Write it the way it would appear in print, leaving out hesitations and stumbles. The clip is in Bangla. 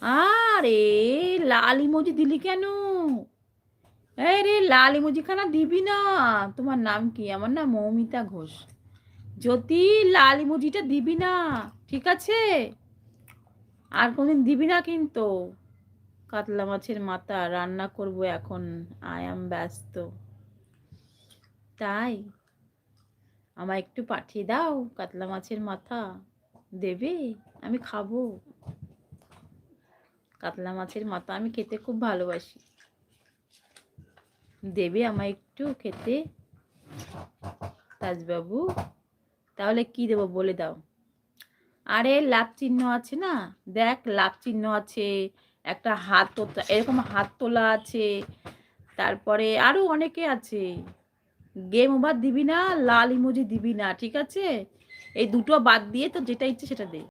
আরে লাল ইমোজি দিলি কেন? এই রে লাল ইমোজি খানা দিবি না। তোমার নাম কি? আমার নাম মৌমিতা ঘোষ। জ্যোতি, লাল ইমোজিটা দিবি না, ঠিক আছে? আর কোনদিন দিবি না কিন্তু। কাতলা মাছের মাথা রান্না করব এখন, আই এম ব্যস্ত। তাই আমায় একটু পাঠিয়ে দাও কাতলা মাছের মাথা। দেবে? আমি খাবো। কাতলা মাছের মাথা আমি খেতে খুব ভালোবাসি। দেবে আমায় একটু খেতে তাজবাবু? তাহলে কি দেবো বলে দাও। আরে লাভ চিহ্ন আছে না, দেখ লাভ চিহ্ন আছে, একটা হাত এরকম হাত তোলা আছে, তারপরে আরো অনেকে আছে। গেম ওভার দিবি না, লাল ইমোজি দিবি না, ঠিক আছে? এই দুটো বাদ দিয়ে তো যেটা ইচ্ছে সেটা দে।